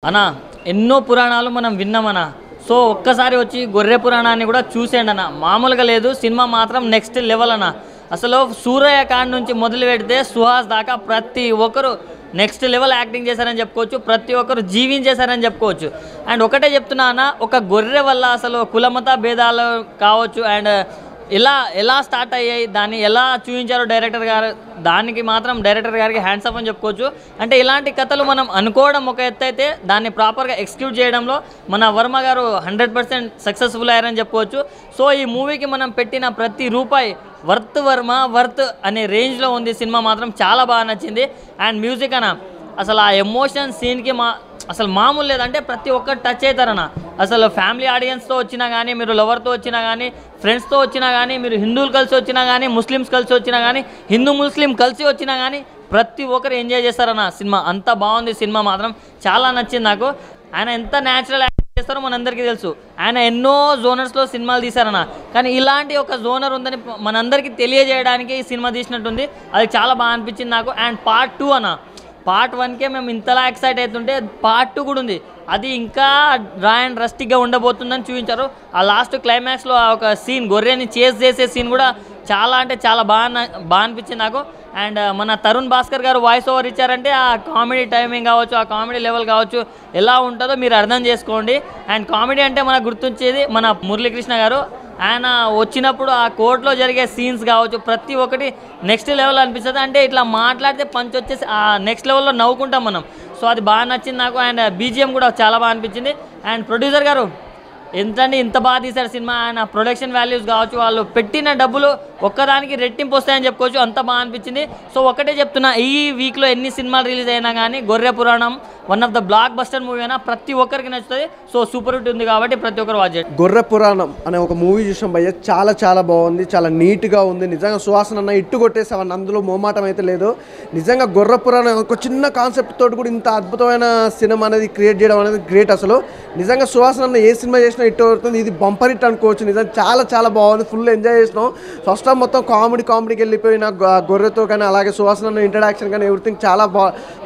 అన్నా ఎన్నో పురాణాలు మనం విన్నామన్నా. సో ఒక్కసారి వచ్చి గొర్రె పురాణాన్ని కూడా చూసేయండి అన్న. మామూలుగా లేదు, సినిమా మాత్రం నెక్స్ట్ లెవెల్ అన్న. అసలు సూరయ్య కాండ్ నుంచి మొదలు పెడితే సుహాస్ దాకా ప్రతి ఒక్కరు నెక్స్ట్ లెవెల్ యాక్టింగ్ చేశారని చెప్పుకోవచ్చు. ప్రతి ఒక్కరు జీవించేశారని చెప్పుకోవచ్చు. అండ్ ఒకటే చెప్తున్నా అన్న, ఒక గొర్రె వల్ల అసలు కులమత భేదాలు కావచ్చు అండ్ ఎలా స్టార్ట్ అయ్యాయి, దాన్ని ఎలా చూపించారో డైరెక్టర్ గారు, దానికి మాత్రం డైరెక్టర్ గారికి హ్యాండ్స్ అప్ అని చెప్పుకోవచ్చు. అంటే ఇలాంటి కథలు మనం అనుకోవడం ఒక ఎత్తు అయితే, దాన్ని ప్రాపర్గా ఎగ్జిక్యూట్ చేయడంలో మన వర్మ గారు 100% సక్సెస్ఫుల్ అయ్యారని చెప్పుకోవచ్చు. సో ఈ మూవీకి మనం పెట్టిన ప్రతి రూపాయి వర్త్ అనే రేంజ్లో ఉంది. సినిమా మాత్రం చాలా బాగా నచ్చింది. అండ్ మ్యూజిక్ అన్న, అసలు ఆ ఎమోషన్ సీన్కి అసలు మామూలు లేదంటే ప్రతి ఒక్కరు టచ్ అవుతారన్న. అసలు ఫ్యామిలీ ఆడియన్స్తో వచ్చినా కానీ, మీరు లవర్తో వచ్చినా కానీ, ఫ్రెండ్స్తో వచ్చినా కానీ, మీరు హిందువులు కలిసి వచ్చినా కానీ, ముస్లిమ్స్ కలిసి వచ్చినా కానీ, హిందూ ముస్లిం కలిసి వచ్చినా కానీ ప్రతి ఒక్కరు ఎంజాయ్ చేస్తారన్న. సినిమా అంత బాగుంది. సినిమా మాత్రం చాలా నచ్చింది నాకు. ఆయన ఎంత న్యాచురల్ యాక్టింగ్ చేస్తారో మనందరికీ తెలుసు. ఆయన ఎన్నో జోనర్స్లో సినిమాలు తీశారన్న. కానీ ఇలాంటి ఒక జోనర్ ఉందని మనందరికీ తెలియజేయడానికి ఈ సినిమా తీసినట్టుంది. అది చాలా బాగా అనిపించింది నాకు. అండ్ పార్ట్ 2 అన్న, పార్ట్ 1కే మేము ఇంతలా ఎక్సైట్ అవుతుంటే పార్ట్ 2 కూడా ఉంది. అది ఇంకా డ్రా అండ్ రస్టిక్గా ఉండబోతుందని చూపించారు. ఆ లాస్ట్ క్లైమాక్స్లో ఒక సీన్, గొర్రెని చేస్ చేసే సీన్ కూడా చాలా అంటే చాలా బాగా అనిపించింది నాకు. అండ్ మన తరుణ్ భాస్కర్ గారు వాయిస్ ఓవర్ ఇచ్చారంటే ఆ కామెడీ టైమింగ్ కావచ్చు, ఆ కామెడీ లెవెల్ కావచ్చు, ఎలా ఉంటుందో మీరు అర్థం చేసుకోండి. అండ్ కామెడీ అంటే మనకు గుర్తొచ్చేది మన మురళీకృష్ణ గారు. ఆయన వచ్చినప్పుడు ఆ కోర్టులో జరిగే సీన్స్ కావచ్చు, ప్రతి ఒక్కటి నెక్స్ట్ లెవెల్ అనిపిస్తుంది. అంటే ఇట్లా మాట్లాడితే పంచ్ వచ్చేసి ఆ నెక్స్ట్ లెవెల్లో నవ్వుకుంటాం మనం. సో అది బాగా నచ్చింది నాకు. అండ్ బీజిఎం కూడా చాలా బాగా అనిపించింది. అండ్ ప్రొడ్యూసర్ గారు ఇంత బాగా తీశారు సినిమా. ఆయన ప్రొడక్షన్ వాల్యూస్ కావచ్చు, వాళ్ళు పెట్టిన డబ్బులు ఒక్కదానికి రెట్టింపు వస్తాయని చెప్పుకోవచ్చు. అంత బాగా అనిపించింది. సో ఒకటే చెప్తున్నా, ఈ వీక్లో ఎన్ని సినిమాలు రిలీజ్ అయినా కానీ గొర్రె పురాణం one of the block buster movie అయినా ప్రతి ఒక్కరికి నచ్చుతుంది. సో సూపర్ హిట్ ఉంది కాబట్టి ప్రతి ఒక్కరు వాచ్ చేయండి. గొర్రె పురాణం అనే ఒక మూవీ చూసాం భయ్య, చాలా బాగుంది, చాలా నీట్గా ఉంది. నిజంగా సుహాసన్ అన్న ఇట్టు కొట్టేసావన్న, అందులో మోమాటం అయితే లేదు. నిజంగా గొర్రె పురాణం ఒక చిన్న కాన్సెప్ట్ తోటి కూడా ఇంత అద్భుతమైన సినిమా అనేది క్రియేట్ చేయడం అనేది గ్రేట్. అసలు నిజంగా సుహాసన్ అన్న ఏ సినిమా చేసినా ఇట్టు అవుతుంది. ఇది బంపర్ హిట్ అనుకోవచ్చు. నిజంగా చాలా బాగుంది. ఫుల్ ఎంజాయ్ చేసినాం. ఫస్ట్ టైం మొత్తం కామెడీకి వెళ్ళిపోయిన గొర్రెతో కానీ, అలాగే సుహాసన్ అన్న ఇంట్రడక్షన్ కానీ ఎవ్రీథింగ్ చాలా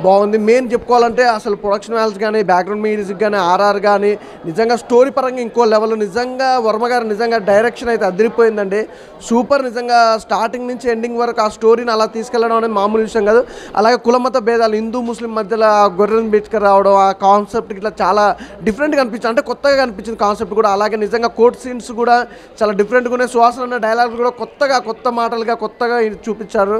బాగుంది. మెయిన్ చెప్పుకోవాలంటే అసలు ప్రొడక్షన్ వాల్యూస్ కానీ, బ్యాక్గ్రౌండ్ మ్యూజిక్ కానీ, ఆర్ఆర్ కానీ, నిజంగా స్టోరీ పరంగా ఇంకో లెవెల్. నిజంగా వర్మ గారు నిజంగా డైరెక్షన్ అయితే అదిరిపోయిందండి. సూపర్. నిజంగా స్టార్టింగ్ నుంచి ఎండింగ్ వరకు ఆ స్టోరీని అలా తీసుకెళ్ళడం అనేది మామూలు విషయం కాదు. అలాగే కులమత భేదాలు, హిందూ ముస్లిం మధ్యలో గొర్రెని పెట్టుకు రావడం, ఆ కాన్సెప్ట్ ఇట్లా చాలా డిఫరెంట్గా అనిపించింది. అంటే కొత్తగా అనిపించింది కాన్సెప్ట్ కూడా. అలాగే నిజంగా కోర్ట్ సీన్స్ కూడా చాలా డిఫరెంట్గా ఉన్నాయి. సుహాసన్ అన్న డైలాగ్స్ కూడా కొత్త మాటలుగా కొత్తగా చూపించారు.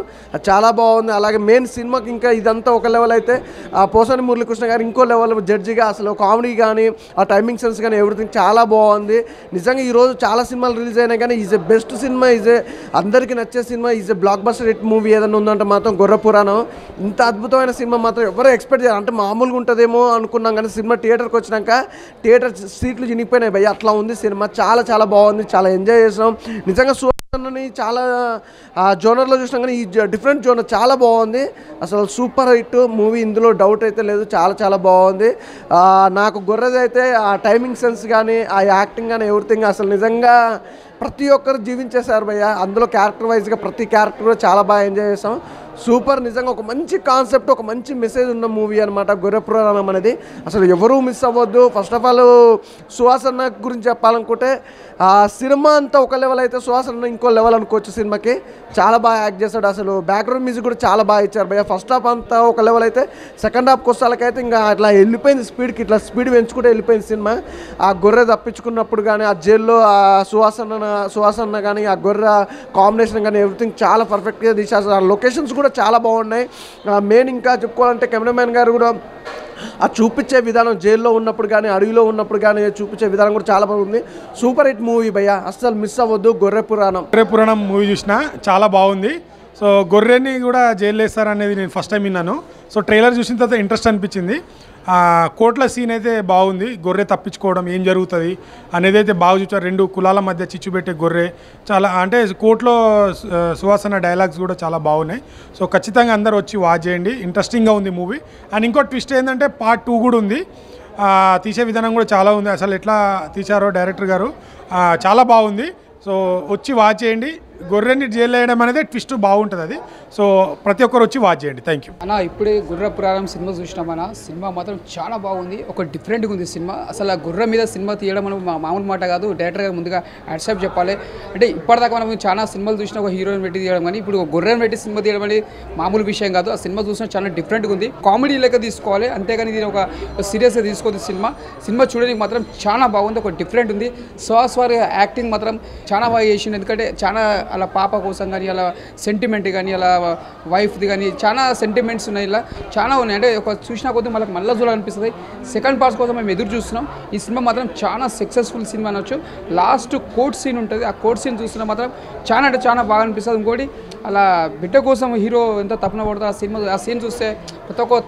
చాలా బాగుంది. అలాగే మెయిన్ సినిమాకి ఇంకా ఇదంతా ఒక లెవెల్ అయితే, ఆ పోసాని మురళీకృష్ణ గారు ఇంకో లెవెల్ జడ్జిగా. అసలు కామెడీ కానీ, ఆ టైమింగ్ సెన్స్ కానీ ఎవ్రీథింగ్ చాలా బాగుంది. నిజంగా ఈరోజు చాలా సినిమాలు రిలీజ్ అయినాయి కానీ ఈజ్ ఎ బెస్ట్ సినిమా, అందరికీ నచ్చే cinema, is a block buster hit movie ఏదైనా ఉందంటే మాత్రం గొర్రె పురాణం. ఇంత అద్భుతమైన సినిమా మాత్రం ఎవరు ఎక్స్పెక్ట్ చేయాలి. అంటే మామూలుగా ఉంటుందేమో అనుకున్నాం కానీ సినిమా థియేటర్కి వచ్చినాక థియేటర్ సీట్లు చినిగిపోయినాయి భయ్య, అట్లా ఉంది సినిమా. చాలా బాగుంది. చాలా ఎంజాయ్ చేసాం. నిజంగా సుహాసన్ని చాలా జోనర్లో చూసినాం కానీ ఈ డిఫరెంట్ జోనర్ చాలా బాగుంది. అసలు సూపర్ హిట్ మూవీ, ఇందులో డౌట్ అయితే లేదు. చాలా బాగుంది. నాకు గొర్రెది అయితే ఆ టైమింగ్ సెన్స్ కానీ, ఆ యాక్టింగ్ కానీ ఎవ్రీథింగ్ అసలు నిజంగా ప్రతి ఒక్కరు జీవించేశారు భయ్య. అందులో క్యారెక్టర్ వైజ్గా ప్రతి క్యారెక్టర్ కూడా చాలా బాగా ఎంజాయ్ చేసాం. సూపర్. నిజంగా ఒక మంచి కాన్సెప్ట్, ఒక మంచి మెసేజ్ ఉన్న మూవీ అనమాట గొర్రె పురాణం అనేది. అసలు ఎవరూ మిస్ అవ్వద్దు. ఫస్ట్ ఆఫ్ ఆల్ సుహాసన్ గురించి చెప్పాలనుకుంటే ఆ సినిమా అంతా ఒక లెవెల్ అయితే సుహాసన్ ఇంకో లెవెల్ అనుకోవచ్చు. సినిమాకి చాలా బాగా యాక్ట్ చేశాడు. అసలు బ్యాక్గ్రౌండ్ మ్యూజిక్ కూడా చాలా బాగా ఇచ్చారు భయ్య. ఫస్ట్ హాఫ్ అంతా ఒక లెవెల్ అయితే, సెకండ్ హాఫ్కి వస్తాలకైతే ఇంకా అట్లా వెళ్ళిపోయింది స్పీడ్కి, ఇట్లా స్పీడ్ పెంచుకుంటే వెళ్ళిపోయింది సినిమా. ఆ గొర్రె తప్పించుకున్నప్పుడు కానీ, ఆ జైల్లో ఆ సుహాసన్ కానీ, ఆ గొర్రె కాంబినేషన్ కానీ ఎవ్రీథింగ్ చాలా పర్ఫెక్ట్గా తీసేస్తారు. ఆ లొకేషన్స్ కూడా చాలా బాగున్నాయి. మెయిన్ ఇంకా చెప్పుకోవాలంటే కెమెరామ్యాన్ గారు కూడా ఆ చూపించే విధానం, జైల్లో ఉన్నప్పుడు కానీ, అడవిలో ఉన్నప్పుడు కానీ చూపించే విధానం కూడా చాలా బాగుంది. సూపర్ హిట్ మూవీ భయ్య, అస్సలు మిస్ అవ్వద్దు. గొర్రె పురాణం మూవీ చూసిన చాలా బాగుంది. సో గొర్రెని కూడా జైల్లో వేస్తారనేది నేను ఫస్ట్ టైం విన్నాను. సో ట్రైలర్ చూసిన తర్వాత ఇంట్రెస్ట్ అనిపించింది. కోట్ల సీన్ అయితే బాగుంది. గొర్రె తప్పించుకోవడం ఏం జరుగుతుంది అనేది అయితే బాగా చూచారు. రెండు కులాల మధ్య చిచ్చు పెట్టే గొర్రె చాలా, అంటే కోర్టులో సుహాసన డైలాగ్స్ కూడా చాలా బాగున్నాయి. సో ఖచ్చితంగా అందరు వచ్చి వాచ్ చేయండి. ఇంట్రెస్టింగ్గా ఉంది మూవీ. అండ్ ఇంకో ట్విస్ట్ ఏంటంటే పార్ట్ 2 కూడా ఉంది. తీసే విధానం కూడా చాలా ఉంది. అసలు ఎట్లా తీశారో డైరెక్టర్ గారు చాలా బాగుంది. సో వచ్చి వాచ్ చేయండి. గొర్రెని జైలు వేయడం అనేది ట్విస్ట్ బాగుంటుంది అది. సో ప్రతి ఒక్కరు వచ్చి వాచ్ చేయండి. థ్యాంక్ యూ అన్న. ఇప్పుడే గుర్ర పురాణం సినిమా చూసినామన్న. సినిమా మాత్రం చాలా బాగుంది, ఒక డిఫరెంట్గా ఉంది సినిమా. అసలు ఆ గుర్ర మీద సినిమా తీయడం మనం మామూలు మాట కాదు. డైరెక్టర్ గారు ముందుగా యాడ్సాప్ చెప్పాలి. అంటే ఇప్పటిదాకా మనం చాలా సినిమాలు చూసినా ఒక హీరోయిన్ పెట్టి తీయడం, కానీ ఇప్పుడు గుర్రెని పెట్టి సినిమా తీయడం అనేది మామూలు విషయం కాదు. ఆ సినిమా చూసినా చాలా డిఫరెంట్గా ఉంది, కామెడీ లెక్క తీసుకోవాలి, అంతేగాని ఇది ఒక సీరియస్గా తీసుకోవద్దు. సినిమా చూడడానికి మాత్రం చాలా బాగుంది, ఒక డిఫరెంట్ ఉంది. సుహాస్ వారి యాక్టింగ్ మాత్రం చాలా బాగా చేసింది. ఎందుకంటే చాలా అలా పాప కోసం కానీ, అలా సెంటిమెంట్ కానీ, అలా వైఫ్ది కానీ చాలా సెంటిమెంట్స్ ఉన్నాయి, ఇలా చాలా ఉన్నాయి. అంటే ఒక చూసినా కొద్దీ మనకు మళ్ళీ చూడాలనిపిస్తుంది. సెకండ్ పార్ట్స్ కోసం మేము ఎదురు చూస్తున్నాం. ఈ సినిమా మాత్రం చాలా సక్సెస్ఫుల్ సినిమా అనొచ్చు. లాస్ట్ కోర్ట్ సీన్ ఉంటుంది, ఆ కోర్ట్ సీన్ చూస్తున్నా మాత్రం చాలా అంటే చాలా బాగా అనిపిస్తుంది. ఇంకోటి అలా బిడ్డ కోసం హీరో ఎంత తపన పడుతుంది ఆ సీన్ చూస్తే ప్రతి ఒక్క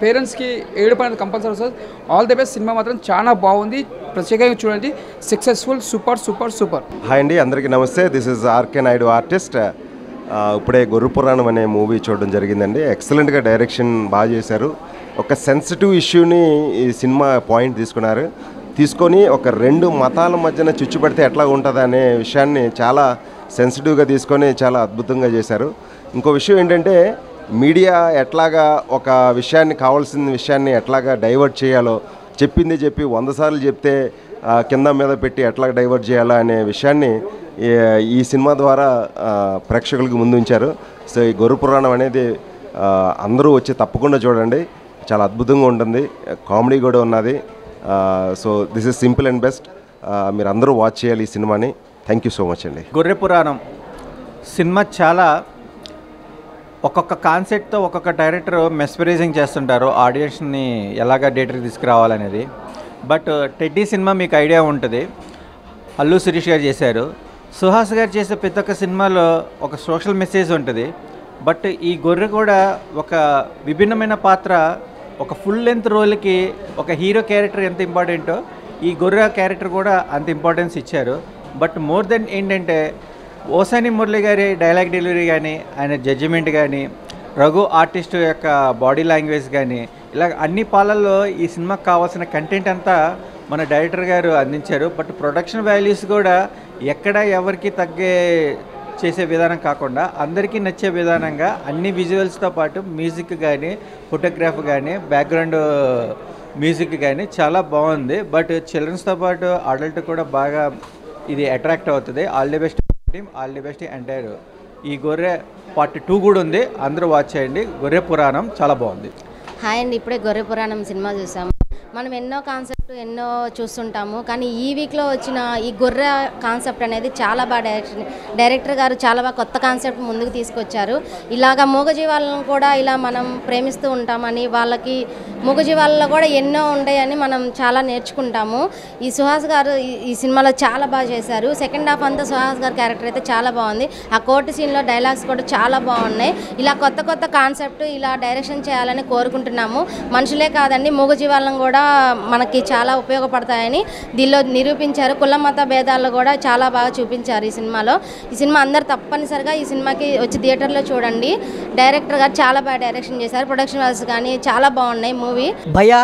పేరెంట్స్కి ఏడుపు అనేది కంపల్సరీ వస్తుంది. All the best. సినిమా మాత్రం చాలా బాగుంది, ప్రత్యేకంగా చూడండి. Successful, super super super. Hi అండి, అందరికీ నమస్తే. This is RK Naidu artist. ఇప్పుడే గొర్రె పురాణం అనే మూవీ చూడడం జరిగిందండి. ఎక్సలెంట్గా డైరెక్షన్ బాగా చేశారు. ఒక సెన్సిటివ్ ఇష్యూని ఈ సినిమా పాయింట్ తీసుకొని ఒక 2 మతాల మధ్యన చిచ్చుపడితే ఎట్లా ఉంటుంది అనే విషయాన్ని చాలా సెన్సిటివ్గా తీసుకొని చాలా అద్భుతంగా చేశారు. ఇంకో విషయం ఏంటంటే మీడియా ఎట్లాగా ఒక విషయాన్ని, కావాల్సిన విషయాన్ని ఎట్లాగా డైవర్ట్ చేయాలో, చెప్పింది చెప్పి 100 సార్లు చెప్తే కింద మీద పెట్టి ఎట్లా డైవర్ట్ చేయాలో అనే విషయాన్ని ఈ సినిమా ద్వారా ప్రేక్షకులకు ముందుంచారు. సో ఈ గొర్రె పురాణం అనేది అందరూ వచ్చి తప్పకుండా చూడండి, చాలా అద్భుతంగా ఉంటుంది, కామెడీ కూడా ఉన్నది. So this is simple and best. మీరు అందరూ వాచ్ చేయాలి ఈ సినిమాని. థ్యాంక్ యూ సో మచ్ అండి. గొర్రె పురాణం సినిమా చాలా ఒక్కొక్క కాన్సెప్ట్తో ఒక్కొక్క డైరెక్టర్ మెస్పరైజింగ్ చేస్తుంటారు ఆడియన్స్ని ఎలాగ థియేటర్కి తీసుకురావాలనేది. బట్ టెడ్డీ సినిమా మీకు ఐడియా ఉంటుంది, అల్లు శిరీష్ గారు చేశారు. సుహాస్ గారు చేసే ప్రతి ఒక్క సినిమాలో ఒక సోషల్ మెసేజ్ ఉంటుంది. బట్ ఈ గొర్రె కూడా ఒక విభిన్నమైన పాత్ర, ఒక ఫుల్ లెంత్ రోల్కి ఒక హీరో క్యారెక్టర్ ఎంత ఇంపార్టెంటో ఈ గొర్రె క్యారెక్టర్ కూడా అంత ఇంపార్టెన్స్ ఇచ్చారు. బట్ మోర్ దెన్ ఏంటంటే ఓసాని మురళి గారి డైలాగ్ డెలివరీ కానీ, ఆయన జడ్జిమెంట్ కానీ, రఘు ఆర్టిస్ట్ యొక్క బాడీ లాంగ్వేజ్ కానీ, ఇలా అన్ని పాలల్లో ఈ సినిమాకి కావాల్సిన కంటెంట్ అంతా మన డైరెక్టర్ గారు అందించారు. బట్ ప్రొడక్షన్ వాల్యూస్ కూడా ఎక్కడ ఎవరికి తగ్గే చేసే విధానం కాకుండా అందరికీ నచ్చే విధానంగా అన్ని విజువల్స్తో పాటు మ్యూజిక్ కానీ, ఫోటోగ్రాఫ్ కానీ, బ్యాక్గ్రౌండ్ మ్యూజిక్ కానీ చాలా బాగుంది. బట్ చిల్డ్రన్స్తో పాటు అడల్ట్ కూడా బాగా ఇది అట్రాక్ట్ అవుతుంది. All the best team, all the best entire. ఈ గొర్రె పార్ట్ 2 కూడా ఉంది, అందరూ వాచ్ చేయండి. గొర్రె పురాణం చాలా బాగుంది. హాయ్ అండి, ఇప్పుడే గొర్రె పురాణం సినిమా చూసాము. మనం ఎన్నో కాన్సెప్ట్ ఎన్నో చూస్తుంటాము, కానీ ఈ వీక్లో వచ్చిన ఈ గొర్రె కాన్సెప్ట్ అనేది చాలా బాగా డైరెక్టర్ గారు చాలా బాగా కొత్త కాన్సెప్ట్ ముందుకు తీసుకొచ్చారు. ఇలాగా మూగజీవాలను కూడా ఇలా మనం ప్రేమిస్తూ ఉంటామని, వాళ్ళకి మూగజీవాలలో కూడా ఎన్నో ఉంటాయని మనం చాలా నేర్చుకుంటాము. ఈ సుహాస్ గారు ఈ సినిమాలో చాలా బాగా చేశారు. సెకండ్ హాఫ్ అంతా సుహాస్ గారి క్యారెక్టర్ అయితే చాలా బాగుంది. ఆ కోర్టు సీన్లో డైలాగ్స్ కూడా చాలా బాగున్నాయి. ఇలా కొత్త కొత్త కాన్సెప్ట్ ఇలా డైరెక్షన్ చేయాలని కోరుకుంటున్నాము. మనుషులే కాదండి, మూగజీవాలను కూడా మనకి చాలా ఉపయోగపడతాయని దీనిలో నిరూపించారు. కుల మత భేదాల్లో కూడా చాలా బాగా చూపించారు ఈ సినిమాలో. ఈ సినిమా అందరూ తప్పనిసరిగా ఈ సినిమాకి వచ్చి థియేటర్లో చూడండి. డైరెక్టర్ గారు చాలా బాగా డైరెక్షన్ చేశారు. ప్రొడక్షన్ వాల్స్ కానీ చాలా బాగున్నాయి మూవీ. భయ్యా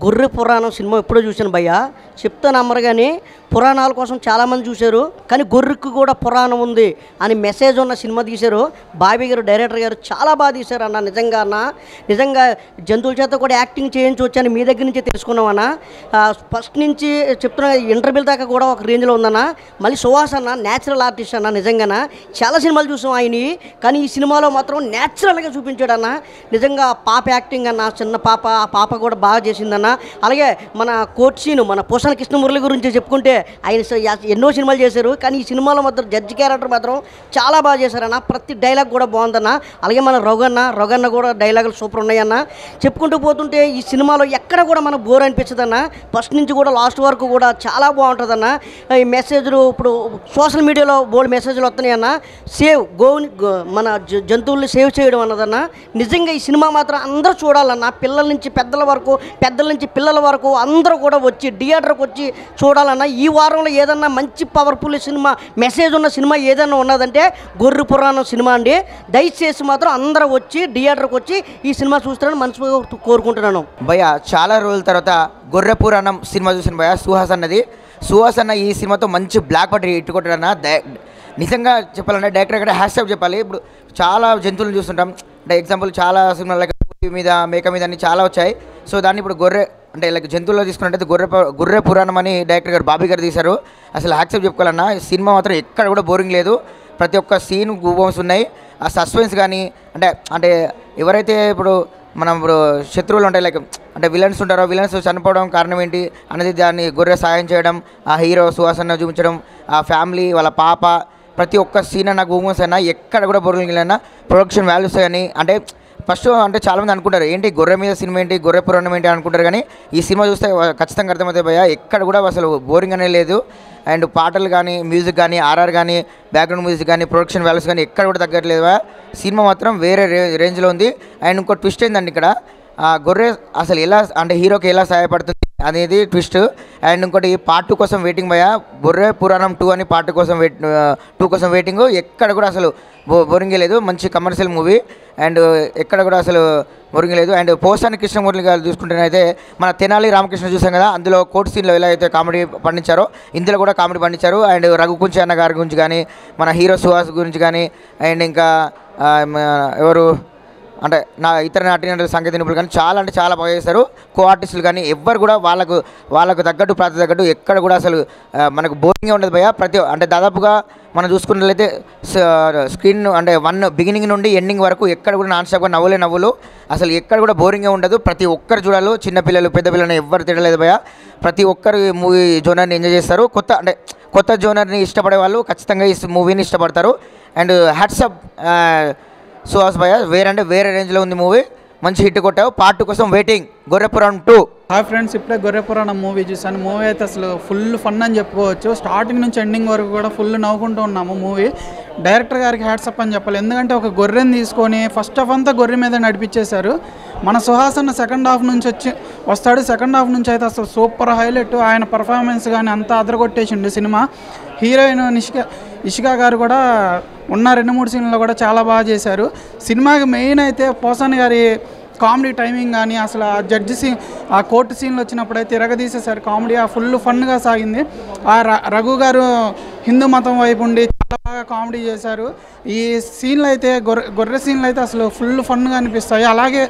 గొర్రె పురాణం సినిమా ఎప్పుడో చూశాను భయ్యా, చెప్తే నమ్మరు కానీ పురాణాల కోసం చాలామంది చూశారు, కానీ గొర్రెకు కూడా పురాణం ఉంది అని మెసేజ్ ఉన్న సినిమా తీశారు. బాబీ గారు డైరెక్టర్ గారు చాలా బాగా తీశారు అన్న. నిజంగా జంతువుల చేత కూడా యాక్టింగ్ చేయించవచ్చు అని మీ దగ్గర నుంచే తెలుసుకున్నామన్నా. ఫస్ట్ నుంచి చెప్తున్నా, ఇంటర్వ్యూల దాకా కూడా ఒక రేంజ్లో ఉందన్న. మళ్ళీ సుహాస్ అన్న న్యాచురల్ ఆర్టిస్ట్ అన్న. నిజంగా చాలా సినిమాలు చూసాం ఆయన్ని, కానీ ఈ సినిమాలో మాత్రం న్యాచురల్గా చూపించాడు అన్న. నిజంగా పాప యాక్టింగ్ అన్న, చిన్న పాప, ఆ పాప కూడా బాగా చేసిందన్న. అలాగే మన కోర్ట్ సీను, మన పూసన కృష్ణమురళి గురించి చెప్పుకుంటే ఆయన ఎన్నో సినిమాలు చేశారు, కానీ ఈ సినిమాలో మాత్రం జడ్జి క్యారెక్టర్ మాత్రం చాలా బాగా చేశారన్న. ప్రతి డైలాగ్ కూడా బాగుందన్న. అలాగే మన రఘన్న కూడా డైలాగులు సూపర్ ఉన్నాయన్న. చెప్పుకుంటూ పోతుంటే ఈ సినిమాలో ఎక్కడ కూడా మనకు బోర్ అనిపించదన్న. ఫస్ట్ నుంచి కూడా లాస్ట్ వరకు కూడా చాలా బాగుంటుందన్న. ఈ మెసేజ్లు ఇప్పుడు సోషల్ మీడియాలో బోల్డ్ మెసేజ్లు వస్తున్నాయన్న. మన జంతువుల్ని సేవ్ చేయడం అన్నదన్న. నిజంగా ఈ సినిమా మాత్రం అందరూ చూడాలన్న. పిల్లల నుంచి పెద్దల వరకు, పెద్దల నుంచి పిల్లల వరకు అందరూ కూడా వచ్చి థియేటర్కి వచ్చి చూడాలన్న. ఈ వారంలో ఏదన్నా మంచి పవర్ఫుల్ సినిమా, మెసేజ్ ఉన్న సినిమా ఏదైనా ఉన్నదంటే గొర్రె పురాణం సినిమా అండి. దయచేసి మాత్రం అందరూ వచ్చి థియేటర్కి వచ్చి ఈ సినిమా చూస్తారని మనసుగా కోరుకుంటున్నాను. భయ్య చాలా రోజుల తర్వాత గొర్రె పురాణం సినిమా చూసాను భయ్య. సుహాస్ అన్నది, సుహాస్ అన్న ఈ సినిమాతో మంచి బ్లాక్ బస్టర్ హిట్ కొట్టాడన్న. నిజంగా చెప్పాలంటే డైరెక్టర్ ఇక్కడ హ్యాష్ చెప్పాలి. ఇప్పుడు చాలా జంతువులను చూస్తుంటాం అంటే ఎగ్జాంపుల్ చాలా సినిమాలు లైక్ పులి మీద మేక మీద అన్ని చాలా వచ్చాయి. సో దాన్ని ఇప్పుడు గొర్రె అంటే లైక్ జంతువుల్లో తీసుకున్నట్టయితే గొర్రె పురాణం అని డైరెక్టర్ గారు బాబీ గారు తీశారు. అసలు యాక్సెప్ట్ చెప్పుకోవాలన్నా సినిమా మాత్రం ఎక్కడ కూడా బోరింగ్ లేదు. ప్రతి ఒక్క సీన్ గూబమ్స్ ఉన్నాయి. ఆ సస్పెన్స్ కానీ అంటే ఎవరైతే ఇప్పుడు మనం ఇప్పుడు శత్రువులు ఉంటాయి లైక్ అంటే విలన్స్ ఉంటారో విలన్స్ చనిపోవడం కారణం ఏంటి అనేది దాన్ని గొర్రె సాయం చేయడం, ఆ హీరో సుహాసన చూపించడం, ఆ ఫ్యామిలీ వాళ్ళ పాప ప్రతి ఒక్క సీన్ అన్న గూబమ్స్ అయినా ఎక్కడ కూడా బోరింగ్ అయినా ప్రొడక్షన్ వాల్యూస్ అని అంటే ఫస్ట్ అంటే చాలామంది అనుకుంటారు ఏంటి గొర్రె మీద సినిమా ఏంటి గొర్రె పురాణం ఏంటి అనుకుంటారు. కానీ ఈ సినిమా చూస్తే ఖచ్చితంగా అర్థమవుతాయి భయ్యా ఎక్కడ కూడా అసలు బోరింగ్ అనేది లేదు. అండ్ పాటలు కానీ మ్యూజిక్ కానీ ఆర్ఆర్ కానీ బ్యాక్గ్రౌండ్ మ్యూజిక్ కానీ ప్రొడక్షన్ వాల్యూస్ కానీ ఎక్కడ కూడా తగ్గట్లేదు. సినిమా మాత్రం వేరే రేంజ్లో ఉంది. అండ్ ఇంకో ట్విస్ట్ ఏంటండి ఇక్కడ గొర్రె అసలు ఎలా అంటే హీరోకి ఎలా సహాయపడుతుంది అనేది ట్విస్ట్. అండ్ ఇంకోటి పార్ట్ 2 కోసం వెయిటింగ్ భయ్యా. గొర్రె పురాణం 2 అని పార్ట్ 2 కోసం వెయిటింగ్. ఎక్కడ కూడా అసలు బోరింగే లేదు. మంచి కమర్షియల్ మూవీ అండ్ ఎక్కడ కూడా అసలు బోరింగ్ లేదు. అండ్ పోసాని కృష్ణమూర్తి గారు చూసుకుంటేనైతే మన తెనాలి రామకృష్ణ చూసాం కదా, అందులో కోర్టు సీన్లో ఎలా అయితే కామెడీ పండించారో ఇందులో కూడా కామెడీ పండించారు. అండ్ రఘుకుంచి అన్న గారి గురించి కానీ మన హీరో సుహాస్ గురించి కానీ అండ్ ఇంకా ఎవరు అంటే ఇతర నటీనటుల సంగీత నిపుణులు కానీ చాలా అంటే చాలా బాగా చేస్తారు. కో ఆర్టిస్టులు కానీ ఎవ్వరు కూడా వాళ్ళకు తగ్గట్టు ప్రాంతం తగ్గట్టు ఎక్కడ కూడా అసలు మనకు బోరింగ్గా ఉండదు భయ్యా. అంటే దాదాపుగా మనం చూసుకున్నట్లయితే స్క్రీన్ అంటే బిగినింగ్ నుండి ఎండింగ్ వరకు ఎక్కడ కూడా నాన్ స్టాప్గా నవ్వులు అసలు ఎక్కడ కూడా బోరింగ్గా ఉండదు. ప్రతి ఒక్కరు చూడాలి, చిన్నపిల్లలు పెద్ద పిల్లలు ఎవ్వరు తినలేదు భయ్యా. ప్రతి ఒక్కరు ఈ మూవీ జోనర్ని ఎంజాయ్ చేస్తారు. కొత్త జోనర్ని ఇష్టపడే వాళ్ళు ఖచ్చితంగా ఈ మూవీని ఇష్టపడతారు. అండ్ హ్యాట్సప్ సుహాస్ భయ్య వేరే రేంజ్లో ఉంది మూవీ. మంచి హిట్ కొట్టావు. పార్ట్ 2 కోసం వెయిటింగ్. గొర్రె పురాణం 2. హాయ్ ఫ్రెండ్స్, ఇప్పుడే గొర్రె పురాణం మూవీ చూసాను. మూవీ అయితే అసలు ఫుల్ ఫన్ అని చెప్పుకోవచ్చు. స్టార్టింగ్ నుంచి ఎండింగ్ వరకు కూడా ఫుల్ నవ్వుకుంటూ ఉన్నాము మూవీ. డైరెక్టర్ గారికి హ్యాట్సప్ అని చెప్పాలి. ఎందుకంటే ఒక గొర్రెని తీసుకొని ఫస్ట్ హాఫ్ అంతా గొర్రె మీద నడిపించేశారు. మన సుహాసన్న సెకండ్ హాఫ్ నుంచి వస్తాడు. సెకండ్ హాఫ్ నుంచి అయితే అసలు సూపర్ హైలైట్. ఆయన పర్ఫార్మెన్స్ కానీ అంతా అదరగొట్టేసిండు సినిమా. హీరోయిన్ ఇషికా గారు కూడా ఉన్న 2-3 సీన్లలో కూడా చాలా బాగా చేశారు. సినిమాకి మెయిన్ అయితే పోసాని గారి కామెడీ టైమింగ్ కానీ అసలు ఆ జడ్జి సీన్ ఆ కోర్టు సీన్లు వచ్చినప్పుడైతే తిరగదీసేశారు కామెడీ. ఆ ఫుల్ ఫన్గా సాగింది. ఆ రఘు గారు హిందూ మతం వైపు ఉండి చాలా బాగా కామెడీ చేశారు. ఈ సీన్లు అయితే గొర్రె సీన్లు అయితే అసలు ఫుల్ ఫన్గా అనిపిస్తాయి. అలాగే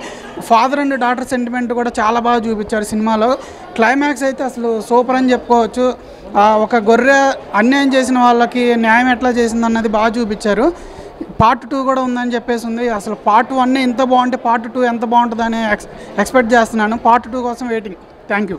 ఫాదర్ అండ్ డాటర్ సెంటిమెంట్ కూడా చాలా బాగా చూపించారు సినిమాలో. క్లైమాక్స్ అయితే అసలు సూపర్ అని చెప్పుకోవచ్చు. ఒక గొర్రె అన్యాయం చేసిన వాళ్ళకి న్యాయం ఎట్లా చేసింది అన్నది బాగా చూపించారు. పార్ట్ 2 కూడా ఉందని చెప్పేసి ఉంది. అసలు పార్ట్ 1 ఇంత బాగుంటే పార్ట్ 2 ఎంత బాగుంటుందని ఎక్స్పెక్ట్ చేస్తున్నాను. పార్ట్ 2 కోసం వెయిటింగ్. Thank you.